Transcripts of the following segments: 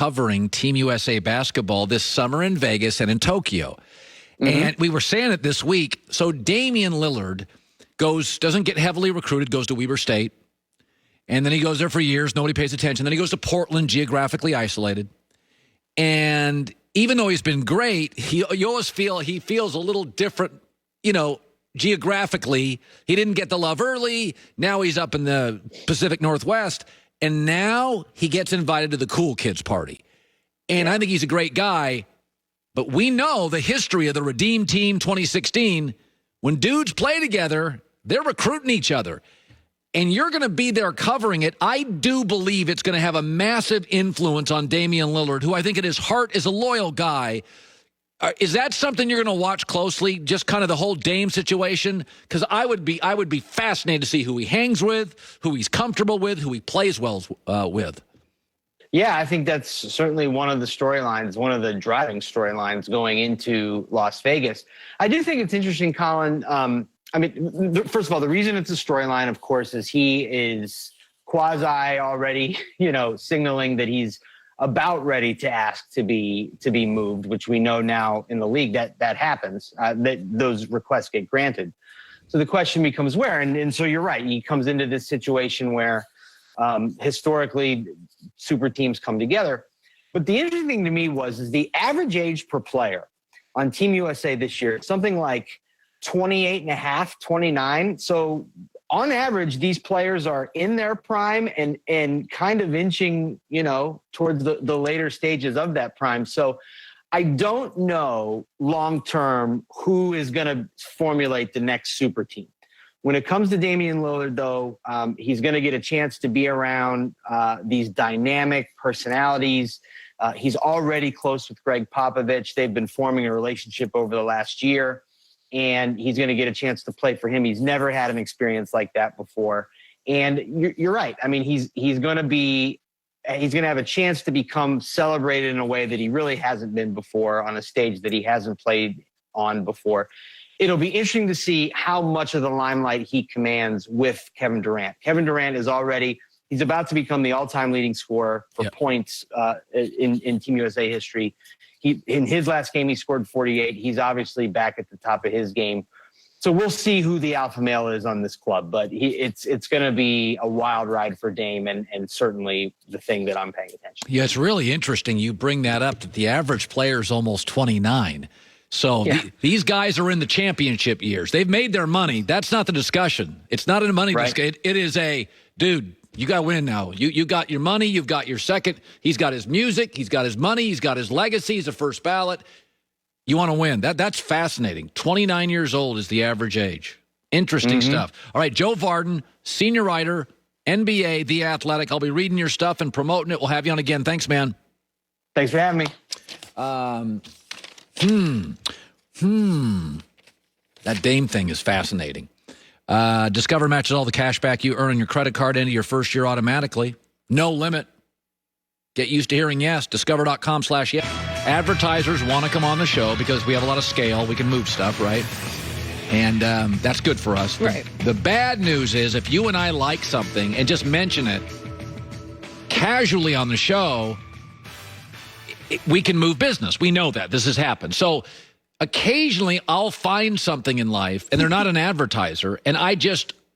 covering Team USA basketball this summer in Vegas and in Tokyo. And we were saying it this week. So Damian Lillard doesn't get heavily recruited, goes to Weber State. And then he goes there for years. Nobody pays attention. Then he goes to Portland, geographically isolated. And even though he's been great, you always feel he feels a little different, geographically. He didn't get the love early. Now he's up in the Pacific Northwest. And now he gets invited to the cool kids party. And I think he's a great guy. But we know the history of the Redeem Team 2016. When dudes play together, they're recruiting each other. And you're going to be there covering it. I do believe it's going to have a massive influence on Damian Lillard, who I think at his heart is a loyal guy. Is that something you're going to watch closely, just kind of the whole Dame situation? Because I would be fascinated to see who he hangs with, who he's comfortable with, who he plays well with. Yeah, I think that's certainly one of the storylines, one of the driving storylines going into Las Vegas. I do think it's interesting, Colin. First of all, the reason it's a storyline, of course, is he is quasi already, signaling that he's about ready to ask to be moved, which we know now in the league that happens, that those requests get granted. So the question becomes where, and so you're right. He comes into this situation where historically super teams come together. But the interesting thing to me is the average age per player on Team USA this year, something like 28 and a half, 29. So on average, these players are in their prime and kind of inching, towards the later stages of that prime. So I don't know long-term who is going to formulate the next super team. When it comes to Damian Lillard, though, he's going to get a chance to be around these dynamic personalities. He's already close with Greg Popovich. They've been forming a relationship over the last year, and he's going to get a chance to play for him. He's never had an experience like that before. And you're right. I mean, he's going to have a chance to become celebrated in a way that he really hasn't been before, on a stage that he hasn't played on before. It'll be interesting to see how much of the limelight he commands with Kevin Durant. Kevin Durant he's about to become the all-time leading scorer for points in Team USA history. In his last game, he scored 48. He's obviously back at the top of his game. So we'll see who the alpha male is on this club, but it's going to be a wild ride for Dame, and certainly the thing that I'm paying attention to. Yeah, it's really interesting you bring that up, that the average player is almost 29. So these guys are in the championship years. They've made their money. That's not the discussion. It's not a money discussion. It is dude, you got to win now. You got your money. You've got your second. He's got his music. He's got his money. He's got his legacy. He's a first ballot. You want to win. That's fascinating. 29 years old is the average age. Interesting stuff. All right, Joe Vardon, senior writer, NBA, The Athletic. I'll be reading your stuff and promoting it. We'll have you on again. Thanks, man. Thanks for having me. That Dame thing is fascinating. Discover matches all the cash back you earn on your credit card into your first year automatically. No limit. Get used to hearing yes. Discover.com/yes. Advertisers want to come on the show because we have a lot of scale. We can move stuff, right? And that's good for us. Right. The bad news is if you and I like something and just mention it casually on the show, we can move business. We know that. This has happened. So occasionally I'll find something in life, and they're not an advertiser, and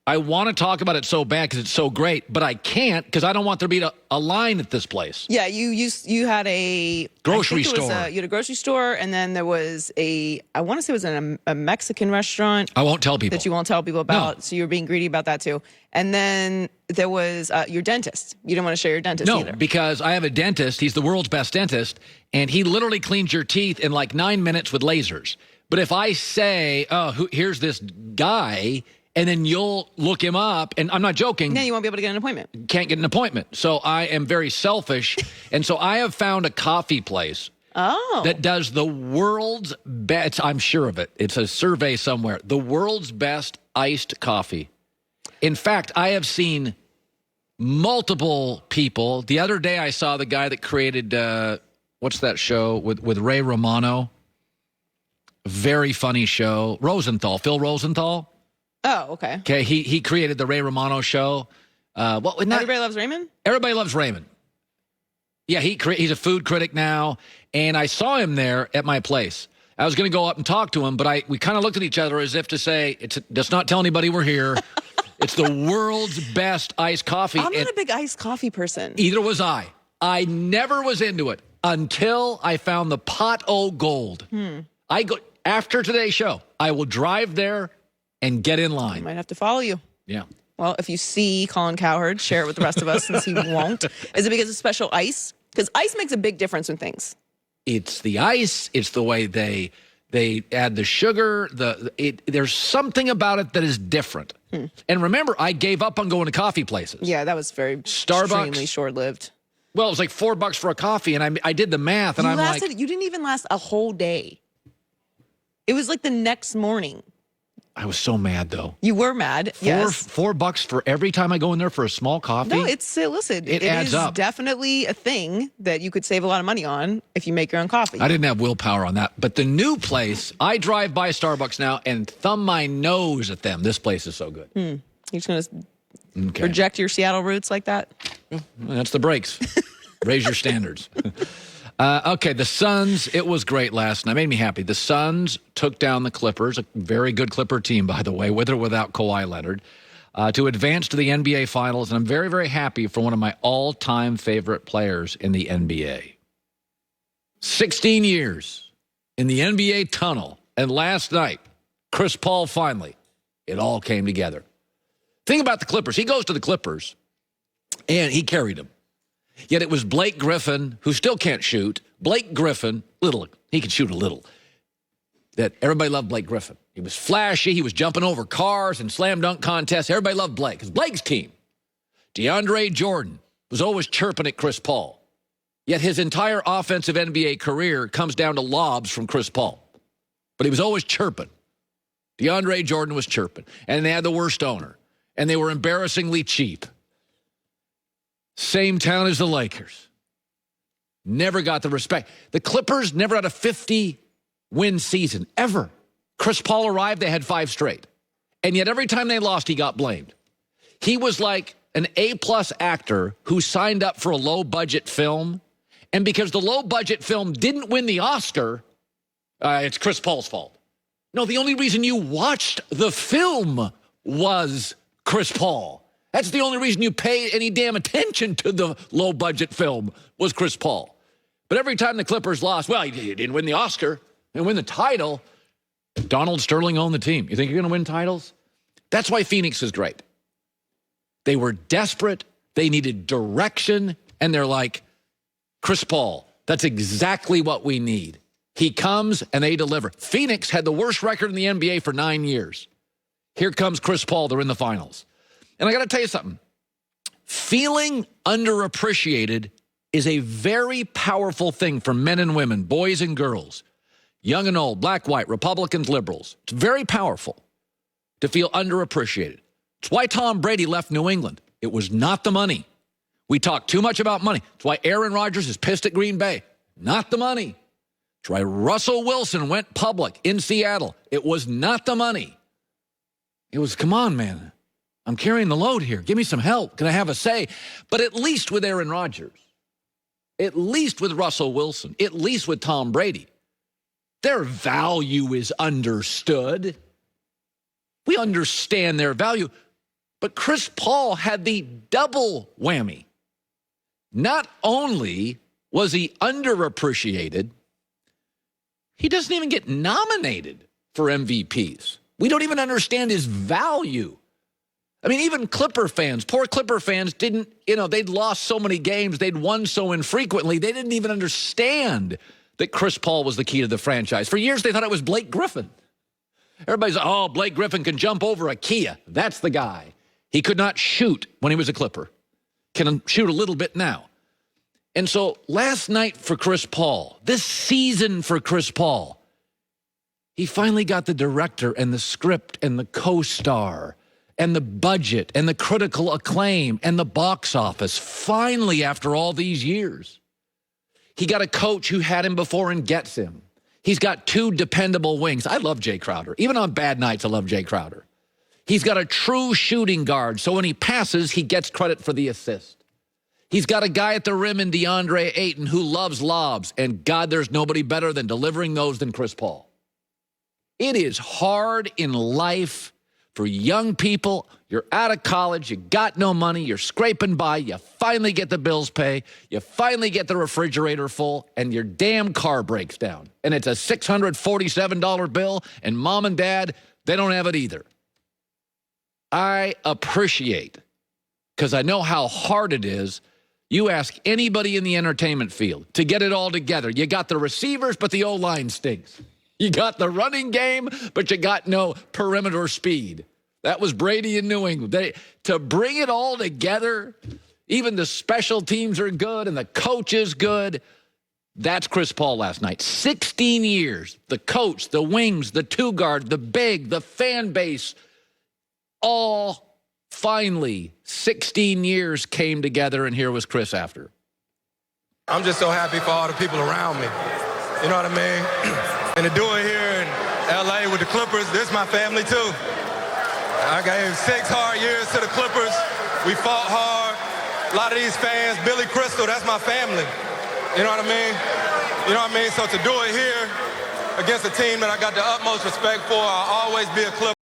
I want to talk about it so bad because it's so great, but I can't because I don't want there to be a line at this place. Yeah, you had a grocery store. You had a grocery store, and then there was I want to say it was a Mexican restaurant. I won't tell people. That you won't tell people about. No. So you were being greedy about that too. And then there was your dentist. You didn't want to share your dentist either. No, because I have a dentist. He's the world's best dentist, and he literally cleans your teeth in like 9 minutes with lasers. But if I say, here's this guy, and then you'll look him up, and I'm not joking. Then you won't be able to get an appointment. Can't get an appointment. So I am very selfish. And so I have found a coffee place that does the world's best, I'm sure of it. It's a survey somewhere. The world's best iced coffee. In fact, I have seen multiple people. The other day I saw the guy that created, what's that show with Ray Romano? Very funny show. Phil Rosenthal. Oh, okay. Okay, he created the Ray Romano show. Everybody Loves Raymond? Everybody Loves Raymond. Yeah, he's a food critic now, and I saw him there at my place. I was going to go up and talk to him, but we kind of looked at each other as if to say, "Let's not tell anybody we're here." It's the world's best iced coffee. I'm not a big iced coffee person. Either was I. I never was into it until I found the Pot O Gold. I go after today's show. I will drive there and get in I line. might have to follow you. Yeah. Well, if you see Colin Cowherd, share it with the rest of us since he won't. Is it because of special ice? Because ice makes a big difference in things. It's the ice. It's the way they add the sugar. There's something about it that is different. And remember, I gave up on going to coffee places. Yeah, that was very extremely short-lived. Well, it was like $4 for a coffee, and I did the math, and You didn't even last a whole day. It was like the next morning. I was so mad, though. You were mad, yes. $4 for every time I go in there for a small coffee? No, listen, it adds up. Definitely a thing that you could save a lot of money on if you make your own coffee. I didn't have willpower on that. But the new place, I drive by Starbucks now and thumb my nose at them. This place is so good. You're just going to reject your Seattle roots like that? Well, that's the breaks. Raise your standards. Okay, the Suns, it was great last night. It made me happy. The Suns took down the Clippers, a very good Clipper team, by the way, with or without Kawhi Leonard, to advance to the NBA Finals. And I'm very, very happy for one of my all-time favorite players in the NBA. 16 years in the NBA tunnel. And last night, Chris Paul finally, it all came together. Think about the Clippers. He goes to the Clippers, and he carried them. Yet it was Blake Griffin, who still can't shoot. Blake Griffin, he could shoot a little. That everybody loved Blake Griffin. He was flashy. He was jumping over cars and slam dunk contests. Everybody loved Blake. It's Blake's team. DeAndre Jordan was always chirping at Chris Paul. Yet his entire offensive NBA career comes down to lobs from Chris Paul. But he was always chirping. DeAndre Jordan was chirping. And they had the worst owner. And they were embarrassingly cheap. Same town as the Lakers. Never got the respect. The Clippers never had a 50-win season, ever. Chris Paul arrived, they had 5 straight. And yet every time they lost, he got blamed. He was like an A-plus actor who signed up for a low-budget film. And because the low-budget film didn't win the Oscar, it's Chris Paul's fault. No, the only reason you watched the film was Chris Paul. That's the only reason you pay any damn attention to the low-budget film was Chris Paul. But every time the Clippers lost, well, he didn't win the Oscar. He didn't win the title. Donald Sterling owned the team. You think you're going to win titles? That's why Phoenix is great. They were desperate. They needed direction. And they're like, Chris Paul, that's exactly what we need. He comes and they deliver. Phoenix had the worst record in the NBA for 9 years. Here comes Chris Paul. They're in the finals. And I got to tell you something. Feeling underappreciated is a very powerful thing for men and women, boys and girls, young and old, black, white, Republicans, liberals. It's very powerful to feel underappreciated. It's why Tom Brady left New England. It was not the money. We talk too much about money. It's why Aaron Rodgers is pissed at Green Bay. Not the money. It's why Russell Wilson went public in Seattle. It was not the money. It was, come on, man. I'm carrying the load here. Give me some help. Can I have a say? But at least with Aaron Rodgers, at least with Russell Wilson, at least with Tom Brady, their value is understood. We understand their value. But Chris Paul had the double whammy. Not only was he underappreciated, he doesn't even get nominated for MVPs. We don't even understand his value. I mean, even Clipper fans, poor Clipper fans didn't, they'd lost so many games, they'd won so infrequently, they didn't even understand that Chris Paul was the key to the franchise. For years, they thought it was Blake Griffin. Everybody's like, oh, Blake Griffin can jump over a Kia. That's the guy. He could not shoot when he was a Clipper. Can shoot a little bit now. And so last night for Chris Paul, this season for Chris Paul, he finally got the director and the script and the co-star and the budget and the critical acclaim and the box office. Finally, after all these years, he got a coach who had him before and gets him. He's got 2 dependable wings. I love Jay Crowder. Even on bad nights, I love Jay Crowder. He's got a true shooting guard, so when he passes, he gets credit for the assist. He's got a guy at the rim in DeAndre Ayton who loves lobs, and God, there's nobody better than delivering those than Chris Paul. It is hard in life for young people. You're out of college, you got no money, you're scraping by, you finally get the bills paid, you finally get the refrigerator full, and your damn car breaks down. And it's a $647 bill, and mom and dad, they don't have it either. I appreciate, because I know how hard it is. You ask anybody in the entertainment field to get it all together. You got the receivers, but the O-line stinks. You got the running game, but you got no perimeter speed. That was Brady in New England. To bring it all together, even the special teams are good and the coach is good. That's Chris Paul last night. 16 years. The coach, the wings, the two guard, the big, the fan base, all finally 16 years came together, and here was Chris after. I'm just so happy for all the people around me. You know what I mean? And to do it here in L.A. with the Clippers, this is my family too. I gave 6 hard years to the Clippers. We fought hard. A lot of these fans, Billy Crystal, that's my family. You know what I mean? You know what I mean? So to do it here against a team that I got the utmost respect for, I'll always be a Clipper.